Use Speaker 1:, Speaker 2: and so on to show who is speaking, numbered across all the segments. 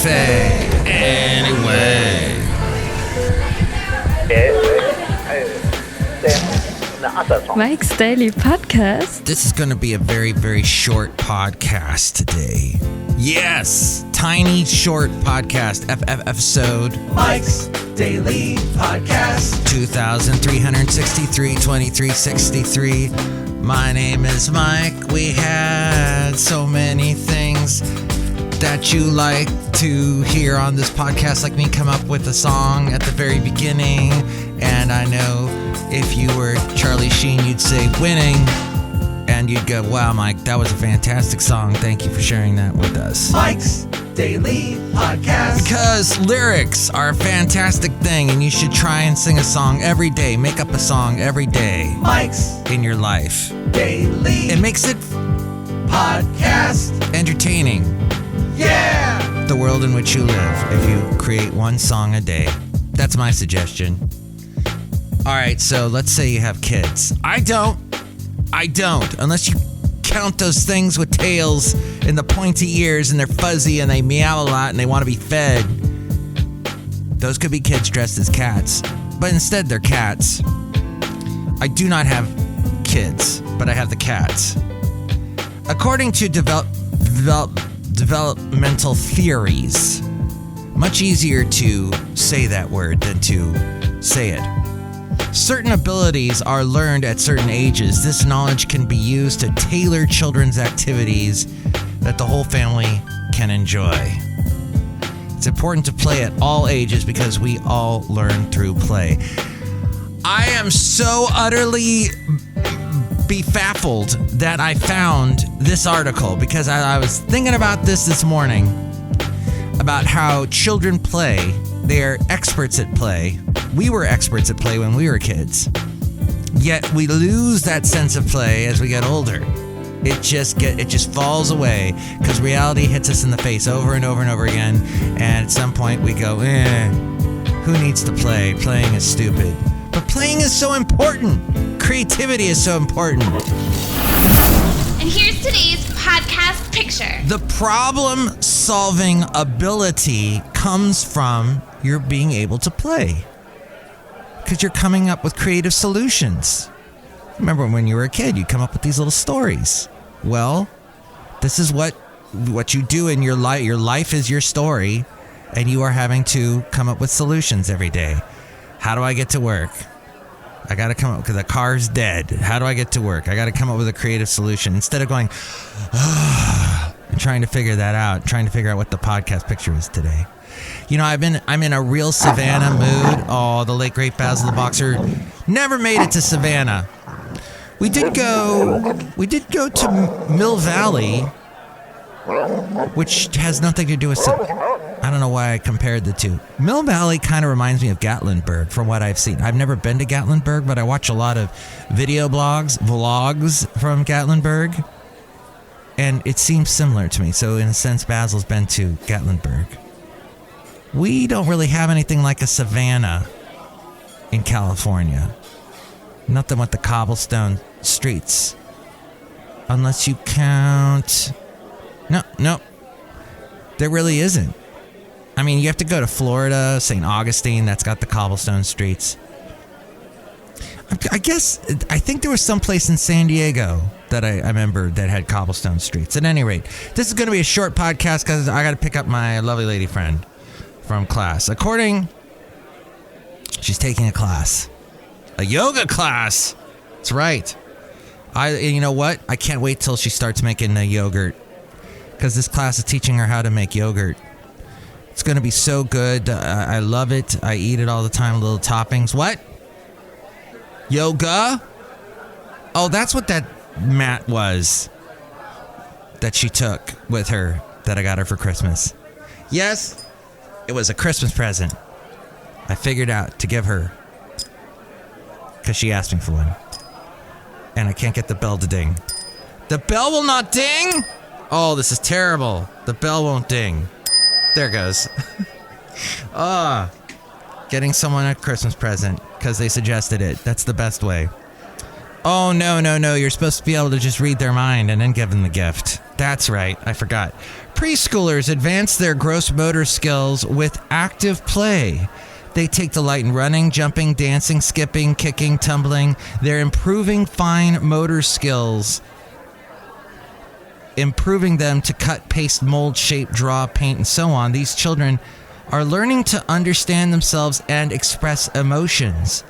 Speaker 1: cafe. Anyway.
Speaker 2: Mike's Daily Podcast.
Speaker 1: This is going to be a very, very short podcast today. Yes, tiny short podcast episode.
Speaker 3: Mike's Daily Podcast.
Speaker 1: 2363. My name is Mike. We had so many things that you like to hear on this podcast, like me come up with a song at the very beginning. And I know if you were Charlie Sheen, you'd say winning. And you'd go, wow, Mike, that was a fantastic song. Thank you for sharing that with us.
Speaker 3: Mike's Daily Podcast.
Speaker 1: Because lyrics are a fantastic thing, and you should try and sing a song every day. Make up a song every day.
Speaker 3: Mike's
Speaker 1: in your life.
Speaker 3: Daily.
Speaker 1: It makes it
Speaker 3: Podcast.
Speaker 1: Entertaining.
Speaker 3: Yeah!
Speaker 1: The world in which you live, if you create one song a day. That's my suggestion. All right, so let's say you have kids. I don't. Unless you count those things with tails and the pointy ears and they're fuzzy and they meow a lot and they want to be fed. Those could be kids dressed as cats, but instead they're cats. I do not have kids, but I have the cats. According to developmental theories, much easier to say that word than to say it. Certain abilities are learned at certain ages. This knowledge can be used to tailor children's activities that the whole family can enjoy. It's important to play at all ages because we all learn through play. I am so utterly befuddled that I found this article because I was thinking about this morning about how children play. They're experts at play. We were experts at play when we were kids. Yet we lose that sense of play as we get older. It just falls away because reality hits us in the face over and over and over again. And at some point we go, who needs to play? Playing is stupid. But playing is so important. Creativity is so important.
Speaker 4: And here's today's podcast picture.
Speaker 1: The problem-solving ability comes from your being able to play. Because you're coming up with creative solutions. Remember when you were a kid, you'd come up with these little stories. Well, this is what you do in your life. Your life is your story, and you are having to come up with solutions every day. How do I get to work? I got to come up because the car's dead. How do I get to work? I got to come up with a creative solution instead of going, and trying to figure that out, trying to figure out what the podcast picture is today. You know, I'm in a real Savannah mood. Oh, the late great Basil the Boxer never made it to Savannah. We did go to Mill Valley, which has nothing to do with I don't know why I compared the two. Mill Valley kind of reminds me of Gatlinburg from what I've seen. I've never been to Gatlinburg, but I watch a lot of video vlogs from Gatlinburg, and it seems similar to me. So in a sense, Basil's been to Gatlinburg. We don't really have anything like a Savannah in California. Nothing with the cobblestone streets. Unless you count... No. There really isn't. I mean, you have to go to Florida, St. Augustine, that's got the cobblestone streets. I think there was some place in San Diego that I remember that had cobblestone streets. At any rate, this is going to be a short podcast because I got to pick up my lovely lady friend from class. She's taking a class. A yoga class. That's right. You know what? I can't wait till she starts making the yogurt. Because this class is teaching her how to make yogurt. It's going to be so good. I love it. I eat it all the time. Little toppings. What? Yoga? Oh, that's what that mat was that she took with her that I got her for Christmas. Yes, it was a Christmas present. I figured out to give her because she asked me for one. And I can't get the bell to ding. The bell will not ding? Oh, this is terrible. The bell won't ding. There it goes. Getting someone a Christmas present because they suggested it. That's the best way. Oh, no. You're supposed to be able to just read their mind and then give them the gift. That's right. I forgot. Preschoolers advance their gross motor skills with active play. They take delight in running, jumping, dancing, skipping, kicking, tumbling. They're improving fine motor skills, improving them to cut, paste, mold, shape, draw, paint, and so on. These children are learning to understand themselves and express emotions.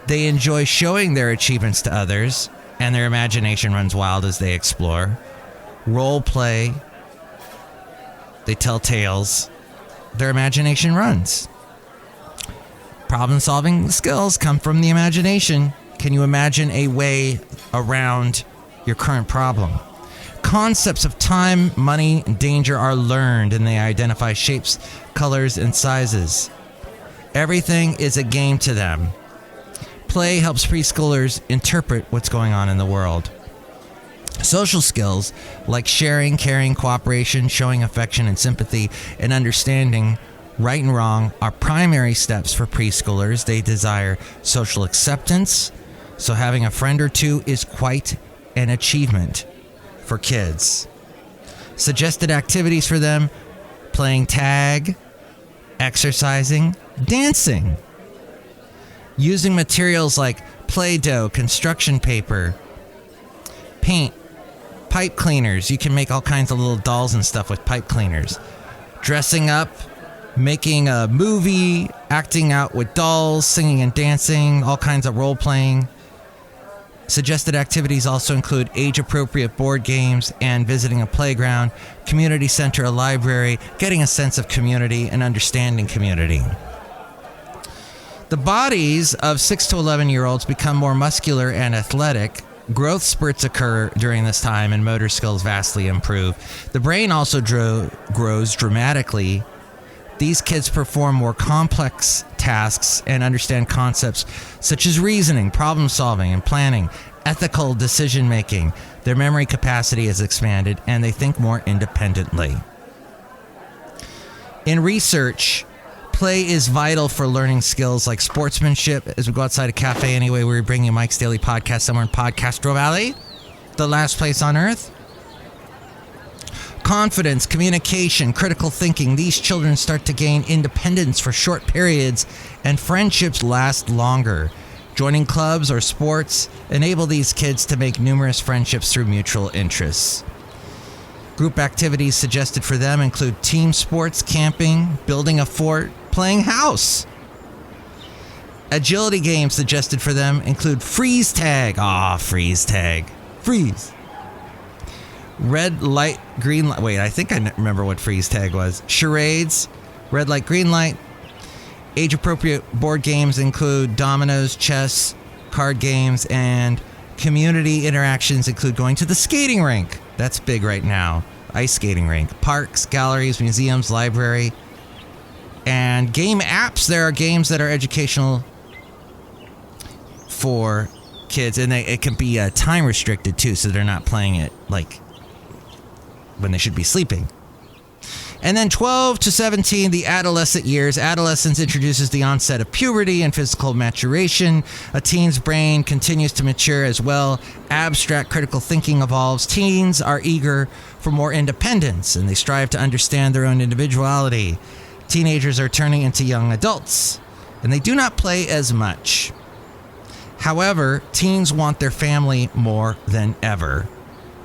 Speaker 1: They enjoy showing their achievements to others, and their imagination runs wild as they explore. Role play. They tell tales. Their imagination runs. Problem-solving skills come from the imagination. Can you imagine a way around your current problem? Concepts of time, money, and danger are learned, and they identify shapes, colors, and sizes. Everything is a game to them. Play helps preschoolers interpret what's going on in the world. Social skills like sharing, caring, cooperation, showing affection and sympathy, and understanding right and wrong are primary steps for preschoolers. They desire social acceptance, so having a friend or two is quite an achievement for kids. Suggested activities for them: playing tag, exercising, dancing. Using materials like Play-Doh, construction paper, paint, pipe cleaners. You can make all kinds of little dolls and stuff with pipe cleaners. Dressing up, making a movie, acting out with dolls, singing and dancing, all kinds of role-playing. Suggested activities also include age-appropriate board games and visiting a playground, community center, a library, getting a sense of community and understanding community. The bodies of 6 to 11-year-olds become more muscular and athletic. Growth spurts occur during this time and motor skills vastly improve. The brain also grows dramatically. These kids perform more complex tasks and understand concepts such as reasoning, problem solving, and planning, ethical decision making. Their memory capacity is expanded and they think more independently. In research, play is vital for learning skills like sportsmanship. As we go outside a cafe anyway, we're bringing you Mike's Daily Podcast somewhere in Podcastro Valley, the last place on earth. Confidence, communication, critical thinking. These children start to gain independence for short periods, and friendships last longer. Joining clubs or sports enable these kids to make numerous friendships through mutual interests. Group activities suggested for them include team sports, camping, building a fort, playing house. Agility games suggested for them include freeze tag. Freeze tag. Freeze. Red light, green light. Wait, I think I remember what freeze tag was. Charades, red light, green light. Age-appropriate board games include dominoes, chess, card games, and community interactions include going to the skating rink. That's big right now. Ice skating rink. Parks, galleries, museums, library. And game apps. There are games that are educational for kids, and it can be time restricted too, so they're not playing it like when they should be sleeping. And then 12 to 17, the adolescent years. Adolescence introduces the onset of puberty and physical maturation. A teen's brain continues to mature as well. Abstract critical thinking evolves. Teens are eager for more independence, and they strive to understand their own individuality. Teenagers are turning into young adults, and they do not play as much. However, teens want their family more than ever.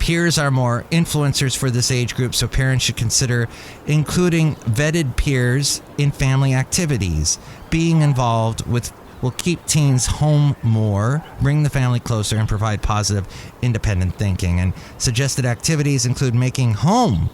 Speaker 1: Peers are more influencers for this age group, so parents should consider including vetted peers in family activities. Being involved will keep teens home more, bring the family closer, and provide positive, independent thinking. And suggested activities include making home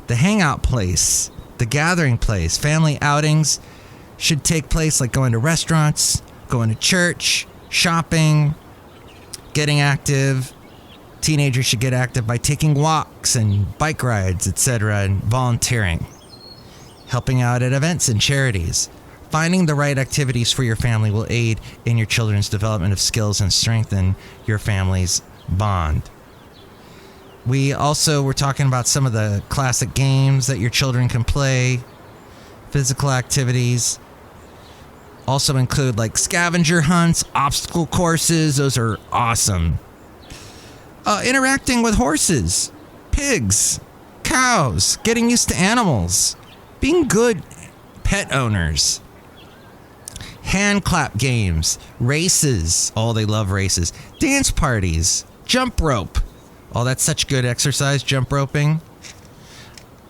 Speaker 1: the hangout place, the gathering place. Family outings should take place like going to restaurants, going to church, shopping, getting active. Teenagers should get active by taking walks and bike rides, etc., and volunteering, helping out at events and charities. Finding the right activities for your family will aid in your children's development of skills and strengthen your family's bond. We also were talking about some of the classic games that your children can play. Physical activities also include like scavenger hunts, obstacle courses. Those are awesome. Interacting with horses, pigs, cows, getting used to animals, being good pet owners, hand clap games, races. Oh, they love races. Dance parties, jump rope. Oh, that's such good exercise, jump roping.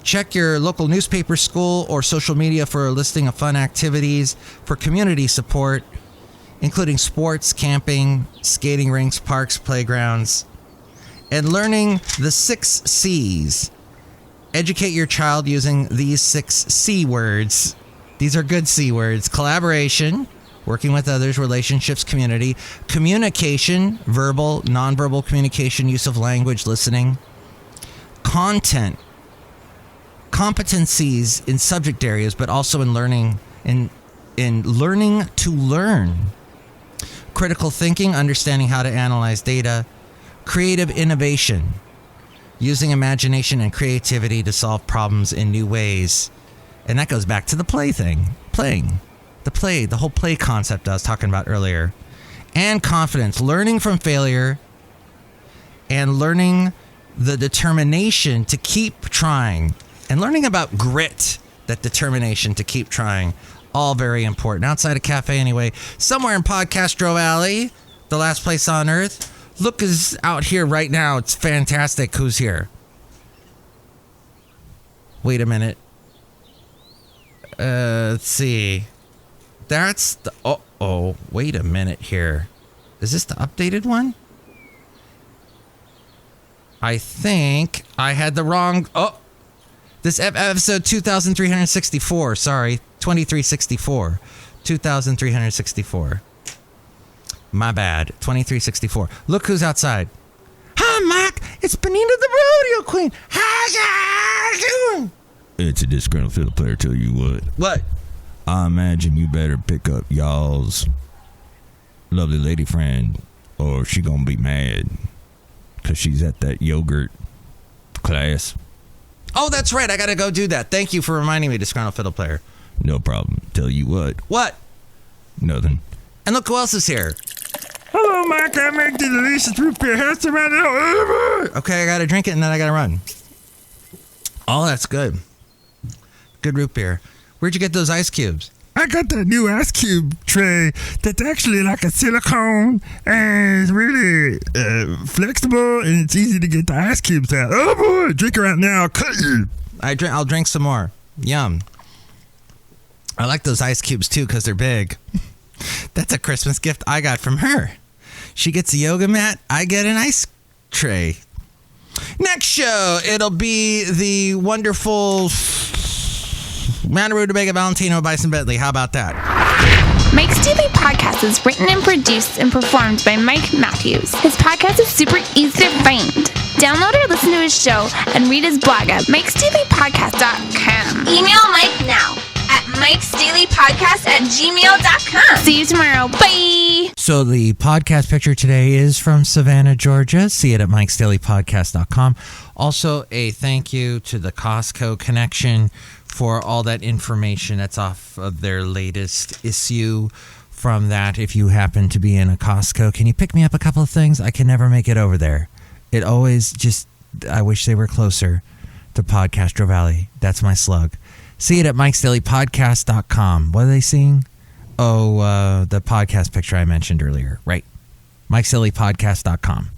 Speaker 1: Check your local newspaper, school, or social media for a listing of fun activities for community support, including sports, camping, skating rinks, parks, playgrounds, and learning the 6 C's. Educate your child using these 6 C words. These are good C words. Collaboration, working with others, relationships, community, communication, verbal, nonverbal communication, use of language, listening, content, competencies in subject areas, but also in learning, in learning to learn, critical thinking, understanding how to analyze data, creative innovation, using imagination and creativity to solve problems in new ways. And that goes back to the play thing, playing, the whole play concept I was talking about earlier. And confidence, learning from failure and learning the determination to keep trying. And learning about grit, that determination to keep trying, all very important. Outside a cafe anyway, somewhere in Podcastro Valley, the last place on earth. Look is out here right now. It's fantastic. Who's here? Wait a minute. Let's see. That's the... Oh, wait a minute here. Is this the updated one? I think I had the wrong... Oh! This episode 2364, sorry, 2364, 2364. My bad, 2364. Look who's outside. Hi, Mike, it's Benita the Rodeo Queen. How you doing?
Speaker 5: It's a disgruntled fiddle player, tell you what.
Speaker 1: What?
Speaker 5: I imagine you better pick up y'all's lovely lady friend, or she gonna be mad, because she's at that yogurt class.
Speaker 1: Oh, that's right. I got to go do that. Thank you for reminding me, Disgruntled Fiddle Player.
Speaker 5: No problem. Tell you what.
Speaker 1: What?
Speaker 5: Nothing.
Speaker 1: And look who else is here.
Speaker 5: Hello, Mike. I make the delicious root beer. How's around now?
Speaker 1: Okay, I got to drink it and then I got to run. Oh, that's good. Good root beer. Where'd you get those ice cubes?
Speaker 5: I got that new ice cube tray that's actually like a silicone and it's really flexible and it's easy to get the ice cubes out. Oh boy, drink it right now, I'll cut you.
Speaker 1: I'll drink some more. Yum. I like those ice cubes too because they're big. That's a Christmas gift I got from her. She gets a yoga mat, I get an ice tray. Next show, it'll be the wonderful Madame Rootabega, Valentino, Bison Bentley. How about that?
Speaker 4: Mike's Daily Podcast is written and produced and performed by Mike Matthews. His podcast is super easy to find. Download or listen to his show and read his blog at mikesdailypodcast.com. Email Mike now at mikesdailypodcast@gmail.com. See you tomorrow. Bye.
Speaker 1: So the podcast picture today is from Savannah, Georgia. See it at mikesdailypodcast.com. Also, a thank you to the Costco Connection for all that information that's off of their latest issue. From that, if you happen to be in a Costco, can you pick me up a couple of things? I can never make it over there. It always just, I wish they were closer to Podcastro Valley. That's my slug. See it at mikesdailypodcast.com. What are they seeing? Oh, the podcast picture I mentioned earlier. Right. mikesdailypodcast.com.